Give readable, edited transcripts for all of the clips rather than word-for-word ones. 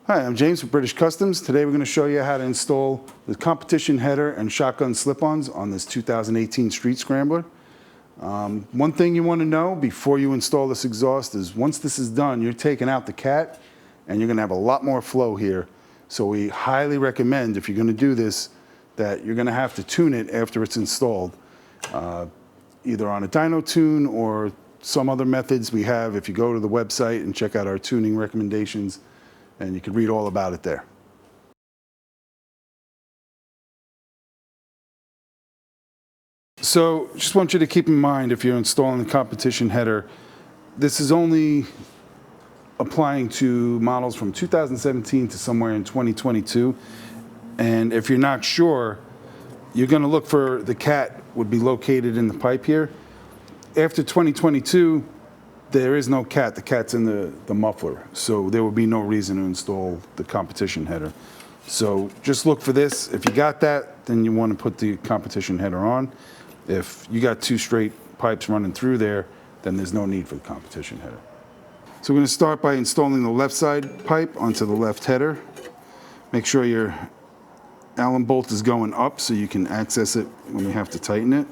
Hi, I'm James with British Customs. Today we're going to show you how to install the competition header and shotgun slip-ons on this 2018 Street Scrambler. One thing you want to know before you install this exhaust is once this is done, you're taking out the cat and you're going to have a lot more flow here. So we highly recommend, if you're going to do this, that you're going to have to tune it after it's installed, either on a dyno tune or some other methods we have. If you go to the website and check out our tuning recommendations, and you can read all about it there. So just want you to keep in mind, if you're installing the competition header, this is only applying to models from 2017 to somewhere in 2022. And if you're not sure, you're going to look for the cat would be located in the pipe here. After 2022, there is no cat. The cat's in the muffler, so there will be no reason to install the competition header. So just look for this. If you got that, then you want to put the competition header on. If you got two straight pipes running through there, then there's no need for the competition header. So we're going to start by installing the left side pipe onto the left header. Make sure your Allen bolt is going up so you can access it when you have to tighten it.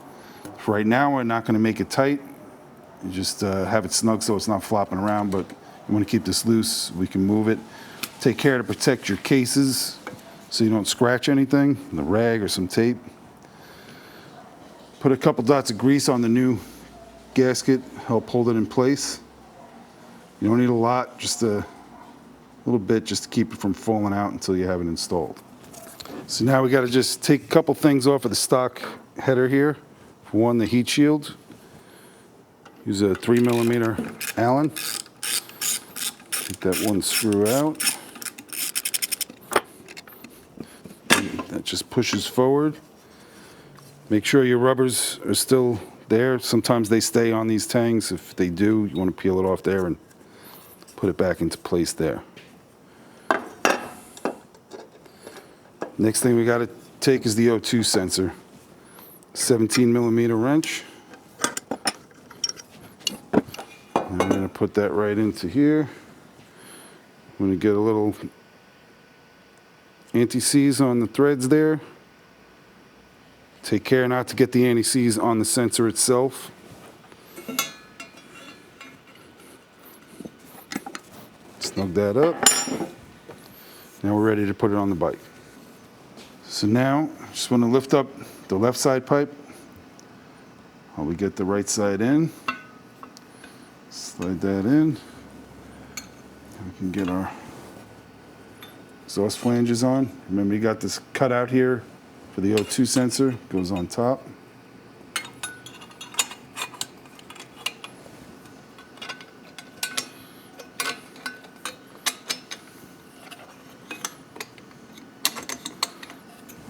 For right now, we're not going to make it tight. You just have it snug so it's not flopping around, but you want to keep this loose. We can move it. Take care to protect your cases so you don't scratch anything, the rag or some tape. Put a couple dots of grease on the new gasket, help hold it in place. You don't need a lot, just a little bit just to keep it from falling out until you have it installed. So now we got to just take a couple things off of the stock header here. For one, the heat shield. Use a 3mm Allen. Take that one screw out. That just pushes forward. Make sure your rubbers are still there. Sometimes they stay on these tangs. If they do, you want to peel it off there and put it back into place there. Next thing we got to take is the O2 sensor. 17mm wrench. And I'm going to put that right into here. I'm going to get a little anti-seize on the threads there. Take care not to get the anti-seize on the sensor itself. Snug that up. Now we're ready to put it on the bike. So now, just want to lift up the left side pipe while we get the right side in. Slide that in. We can get our exhaust flanges on. Remember, you got this cutout here for the O2 sensor. Goes on top.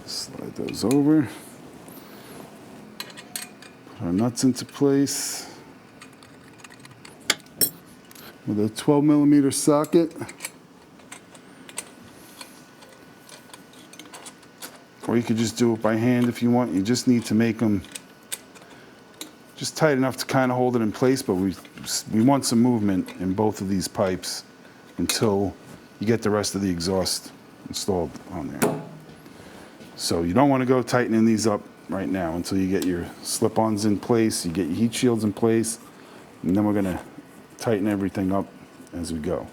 Slide those over. Put our nuts into place. With a 12mm socket. Or you could just do it by hand if you want. You just need to make them just tight enough to kind of hold it in place, but we want some movement in both of these pipes until you get the rest of the exhaust installed on there. So you don't want to go tightening these up right now until you get your slip-ons in place, you get your heat shields in place, and then we're going to tighten everything up as we go.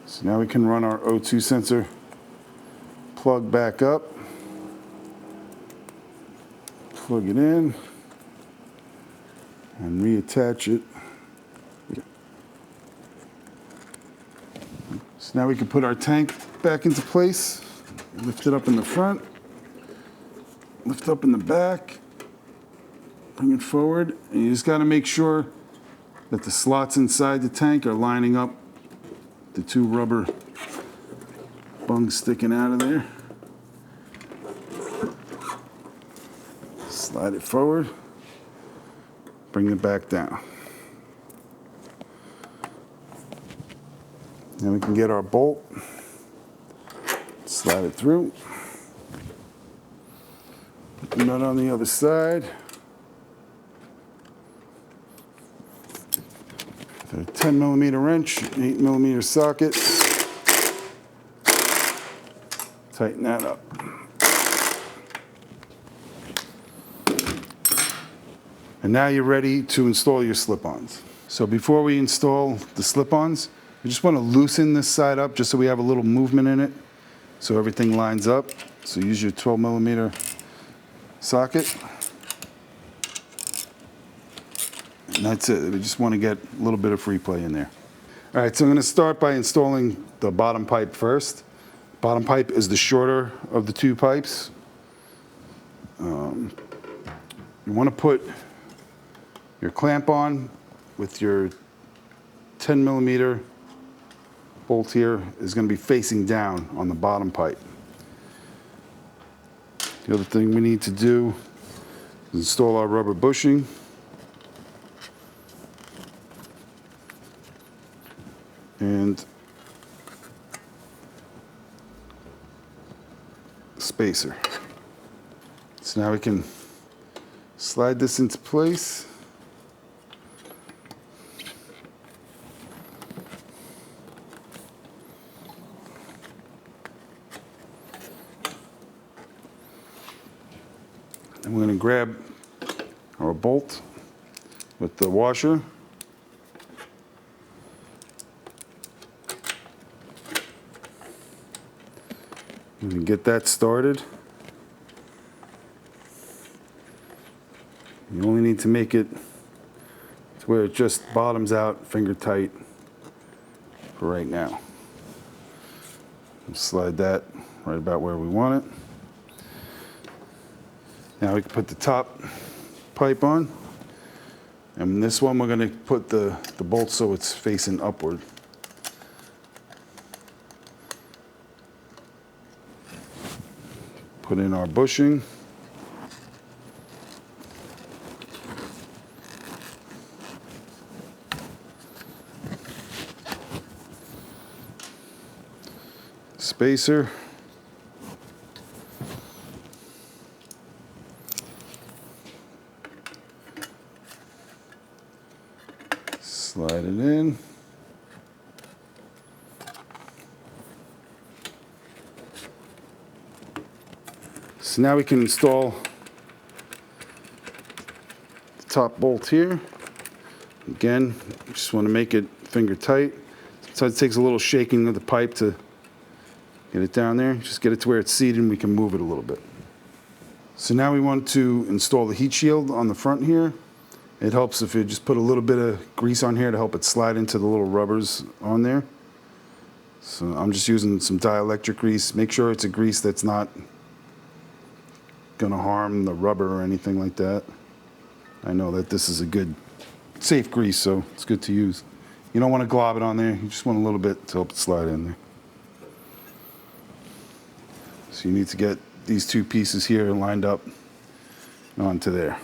So now we can run our O2 sensor plug back up, plug it in, and reattach it. So now we can put our tank back into place, lift it up in the front, lift up in the back, bring it forward, and you just got to make sure that the slots inside the tank are lining up, the two rubber bungs sticking out of there. Slide it forward, bring it back down. Then we can get our bolt, slide it through. Put the nut on the other side. A 10mm wrench, 8mm socket. Tighten that up. And now you're ready to install your slip-ons. So before we install the slip-ons, we just want to loosen this side up just so we have a little movement in it, so everything lines up. So use your 12mm socket. And that's it. We just want to get a little bit of free play in there. All right, so I'm going to start by installing the bottom pipe first. Bottom pipe is the shorter of the two pipes. You want to put your clamp on with your 10mm bolt here is going to be facing down on the bottom pipe. The other thing we need to do is install our rubber bushing. And spacer. So now we can slide this into place. And we're going to grab our bolt with the washer. You can get that started. You only need to make it to where it just bottoms out, finger tight for right now. Slide that right about where we want it. Now we can put the top pipe on. And this one we're going to put the bolt so it's facing upward. Put in our bushing. Spacer. Slide it in. So now we can install the top bolt here. Again, you just want to make it finger tight. Sometimes it takes a little shaking of the pipe to get it down there. Just get it to where it's seated and we can move it a little bit. So now we want to install the heat shield on the front here. It helps if you just put a little bit of grease on here to help it slide into the little rubbers on there. So I'm just using some dielectric grease. Make sure it's a grease that's not going to harm the rubber or anything like that. I know that this is a good, safe grease, so it's good to use. You don't want to glob it on there. You just want a little bit to help it slide in there. So you need to get these two pieces here lined up onto there.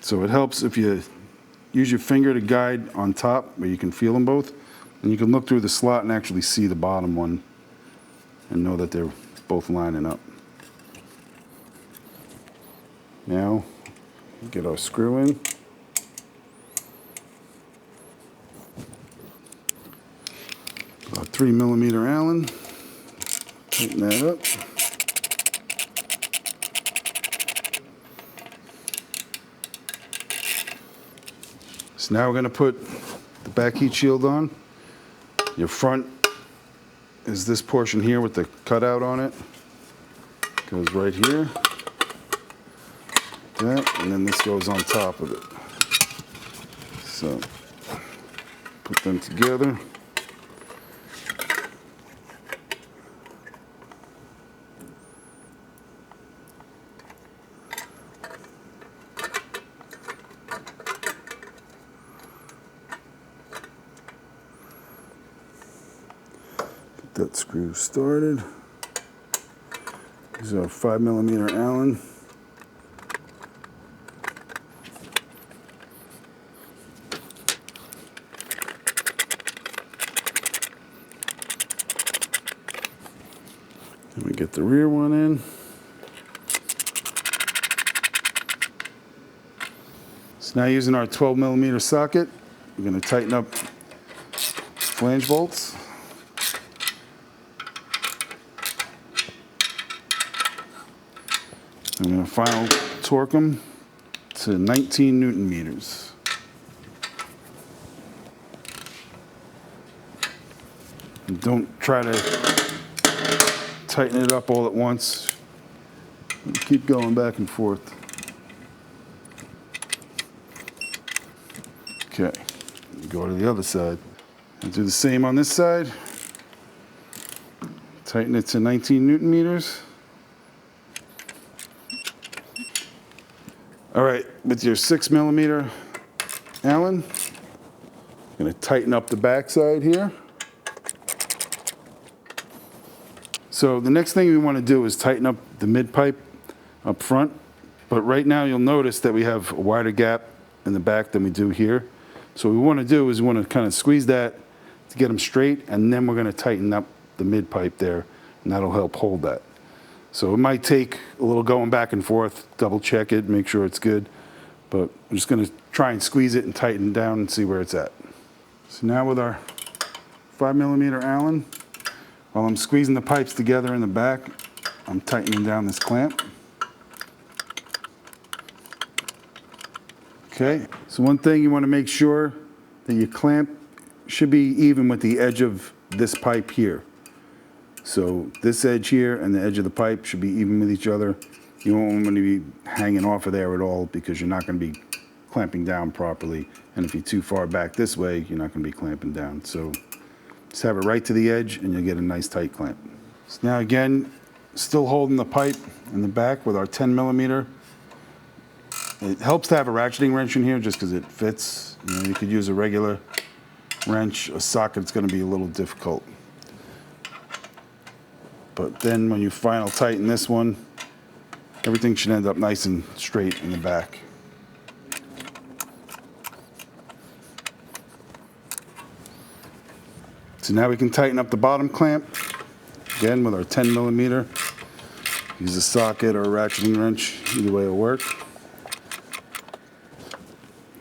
So it helps if you use your finger to guide on top where you can feel them both. And you can look through the slot and actually see the bottom one and know that they're both lining up. Now, get our screw in. About 3mm Allen. Tighten that up. So now we're going to put the back heat shield on. Your front is this portion here with the cutout on it. Goes right here. That, and then this goes on top of it. So put them together. That screw started. These are 5mm Allen. Then we get the rear one in. So now using our 12mm socket, we're going to tighten up flange bolts. I'm going to final torque them to 19 Newton meters. And don't try to tighten it up all at once. Keep going back and forth. Okay, go to the other side. And do the same on this side. Tighten it to 19 Newton meters. All right, with your 6mm Allen, I'm going to tighten up the back side here. So the next thing we want to do is tighten up the mid pipe up front. But right now you'll notice that we have a wider gap in the back than we do here. So what we want to do is we want to kind of squeeze that to get them straight, and then we're going to tighten up the mid pipe there, and that'll help hold that. So it might take a little going back and forth, double check it, make sure it's good. But I'm just going to try and squeeze it and tighten down and see where it's at. So now with our 5mm Allen, while I'm squeezing the pipes together in the back, I'm tightening down this clamp. Okay, so one thing you want to make sure that your clamp should be even with the edge of this pipe here. So this edge here and the edge of the pipe should be even with each other. You don't want to be hanging off of there at all because you're not going to be clamping down properly. And if you're too far back this way, you're not going to be clamping down. So just have it right to the edge and you'll get a nice tight clamp. So now again, still holding the pipe in the back with our 10mm. It helps to have a ratcheting wrench in here just because it fits. You know, you could use a regular wrench. A socket's going to be a little difficult. But then when you final tighten this one, everything should end up nice and straight in the back. So now we can tighten up the bottom clamp, again with our 10mm. Use a socket or a ratcheting wrench, either way will work.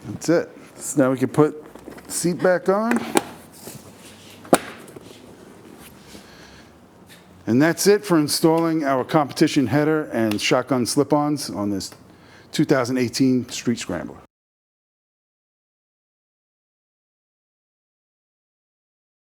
That's it. So now we can put the seat back on. And that's it for installing our competition header and shotgun slip-ons on this 2018 Street Scrambler.